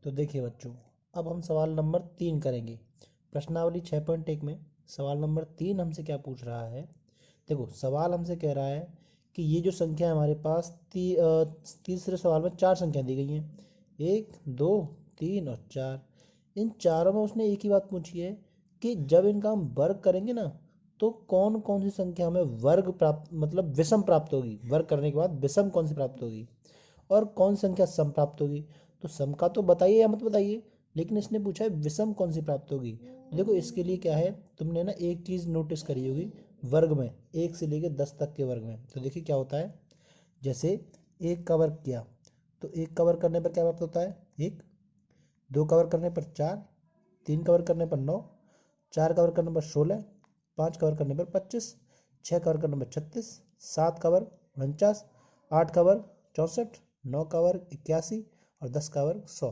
तो देखिए बच्चों, अब हम सवाल नंबर 3 करेंगे। प्रश्नावली 6.1 में सवाल नंबर 3 हमसे क्या पूछ रहा है। देखो, सवाल हमसे कह रहा है कि ये जो संख्या है हमारे पास तीसरे सवाल में 4 संख्या दी गई हैं, 1 2 3 और 4। इन चारों में उसने एक ही बात पूछी है कि जब इनका हम वर्ग करेंगे ना, तो कौन कौन सी संख्या हमें वर्ग प्राप्त मतलब विषम प्राप्त होगी। वर्ग करने के बाद विषम कौन सी प्राप्त होगी और कौन संख्या सम प्राप्त होगी। तो सम का तो बताइए या मत बताइए, लेकिन इसने पूछा है विषम कौन सी प्राप्त होगी। तो देखो, इसके लिए क्या है, तुमने ना एक चीज़ नोटिस करी होगी वर्ग में, 1 से लेकर 10 तक के वर्ग में। तो देखिए क्या होता है, जैसे 1 का वर्ग किया तो 1 का वर्ग करने पर क्या प्राप्त होता है, 1। 2 का वर्ग करने पर 4, 3 का वर्ग करने पर 9, 4 का वर्ग करने पर 16, 5 का वर्ग करने पर 25, 6 का वर्ग करने पर 36, 7 का वर्ग 49, 8 का वर्ग 64, 9 का वर्ग 81 और 10 का वर्ग 100।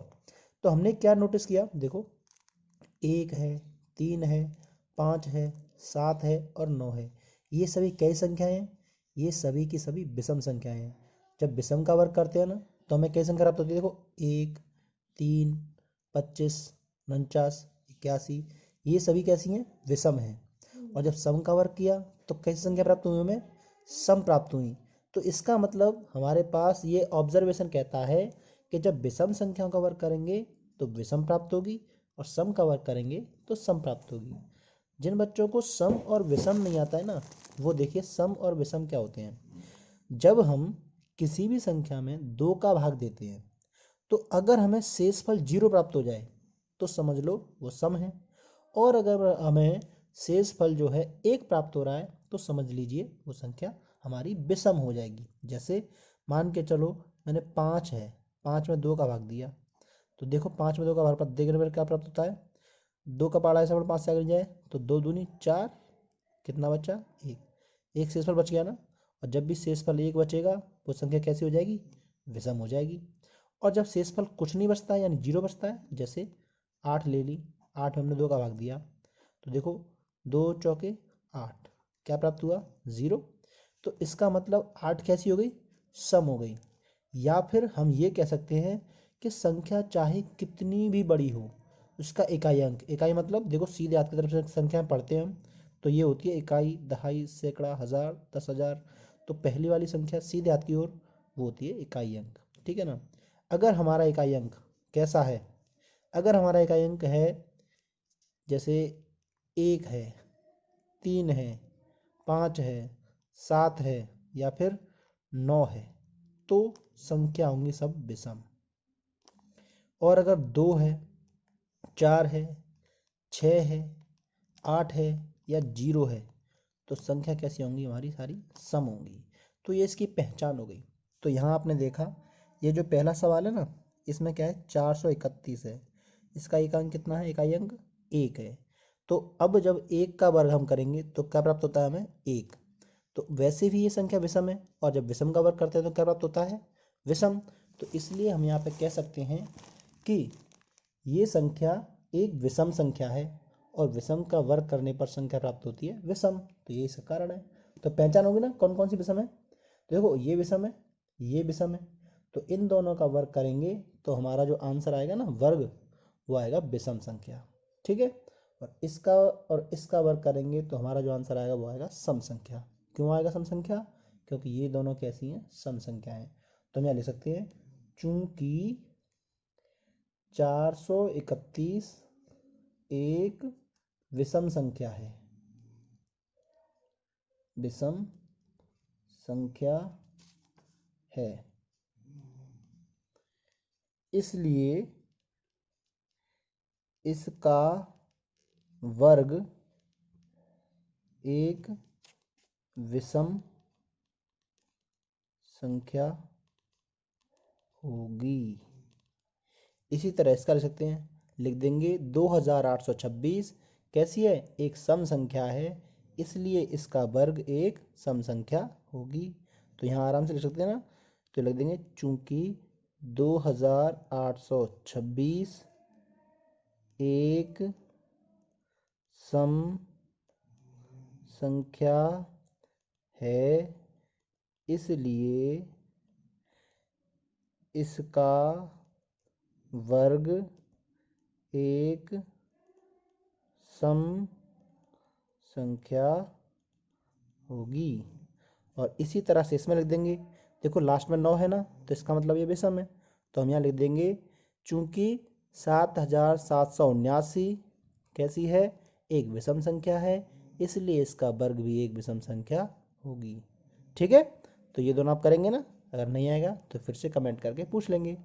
तो हमने क्या नोटिस किया, देखो 1 है, 3 है, 5 है, 7 है और 9 है। ये सभी कैसी संख्याएं हैं, ये सभी की सभी विषम संख्याएं हैं। जब विषम का वर्ग करते हैं ना, तो हमें कैसी संख्या प्राप्त होती है, देखो 1 3 25 49 81, ये सभी कैसी हैं, विषम हैं। और जब सम का वर्ग किया तो कैसी संख्या प्राप्त हुई, हमें सम प्राप्त हुई। तो इसका मतलब हमारे पास ये ऑब्जर्वेशन कहता है कि जब विषम संख्याओं का वर्ग करेंगे तो विषम प्राप्त होगी और सम का वर्ग करेंगे तो सम प्राप्त होगी। जिन बच्चों को सम और विषम नहीं आता है ना, वो देखिए सम और विषम क्या होते हैं। जब हम किसी भी संख्या में 2 का भाग देते हैं, तो अगर हमें शेषफल 0 प्राप्त हो जाए तो समझ लो वो सम है। और अगर हमें शेषफल जो है 1 प्राप्त हो रहा है तो समझ लीजिए वो संख्या हमारी विषम हो जाएगी। जैसे मान के चलो, मैंने 5 है, 5 में 2 का भाग दिया, तो देखो 5 में 2 का भाग प्राप्त देखने पर क्या प्राप्त होता है, 2 का पाड़ा ऐसा 5 से अगर जाए तो 2 दूनी 4, कितना बचा, 1। एक शेषफल बच गया ना। और जब भी शेषफल 1 बचेगा वो संख्या कैसी हो जाएगी, विषम हो जाएगी। और जब शेषफल कुछ नहीं बचता है यानी 0 बचता है, जैसे 8 ले ली, 8 में हमने 2 का भाग दिया, तो देखो 2 चौके 8, क्या प्राप्त हुआ, 0। तो इसका मतलब 8 कैसी हो गई, सम हो गई। या फिर हम ये कह सकते हैं कि संख्या चाहे कितनी भी बड़ी हो, उसका इकाई अंक, इकाई मतलब देखो सीधे हाथ की तरफ से संख्या पढ़ते हैं हम, तो ये होती है इकाई, दहाई, सैकड़ा, हजार, 10,000। तो पहली वाली संख्या सीधे हाथ की ओर वो होती है इकाई अंक, ठीक है ना। अगर हमारा इकाई अंक कैसा है, अगर हमारा इकाई अंक है जैसे 1 है, 3 है, 5 है, 7 है या फिर 9 है, तो संख्या होंगी सब विषम। और अगर 2 है, 4 है, 6 है, 8 है या 0 है, तो संख्या कैसी होंगी, हमारी सारी सम होंगी। तो ये इसकी पहचान हो गई। तो यहाँ आपने देखा, ये जो पहला सवाल है ना, इसमें क्या है, 431 है, इसका एक अंक कितना है, इकाई अंक 1 है। तो अब जब 1 का वर्ग हम करेंगे तो क्या प्राप्त होता है हमें, 1। तो वैसे भी ये संख्या विषम है, और जब विषम का वर्ग करते हैं तो क्या प्राप्त होता है, विषम। तो इसलिए हम यहाँ पे कह सकते हैं कि ये संख्या एक विषम संख्या है, और विषम का वर्ग करने पर संख्या प्राप्त होती है विषम। तो ये इसका कारण है। तो पहचान होगी ना कौन कौन सी विषम है। तो देखो ये विषम है, ये विषम है, तो इन दोनों का वर्ग करेंगे तो हमारा जो आंसर आएगा ना वर्ग, वो आएगा विषम संख्या, ठीक है। और इसका वर्ग करेंगे तो हमारा जो आंसर आएगा वो आएगा सम संख्या। क्यों आएगा सम संख्या, क्योंकि ये दोनों कैसी हैं, सम संख्याएं। तो हम यहाँ लिख सकते हैं, चूंकि 431 एक विषम संख्या है, विषम संख्या है, इसलिए इसका वर्ग एक विषम संख्या होगी। इसी तरह इसका लिख सकते हैं, लिख देंगे 2826 कैसी है, एक सम संख्या है, इसलिए इसका वर्ग एक सम संख्या होगी। तो यहाँ आराम से लिख सकते हैं ना, तो लिख देंगे चूंकि 2826 एक सम संख्या है, इसलिए इसका वर्ग एक सम संख्या होगी। और इसी तरह से इसमें लिख देंगे, देखो लास्ट में 9 है ना, तो इसका मतलब ये विषम है, तो हम यहाँ लिख देंगे चूंकि 7779 कैसी है, एक विषम संख्या है, इसलिए इसका वर्ग भी एक विषम संख्या होगी। ठीक है, तो ये दोनों आप करेंगे ना, अगर नहीं आएगा तो फिर से कमेंट करके पूछ लेंगे।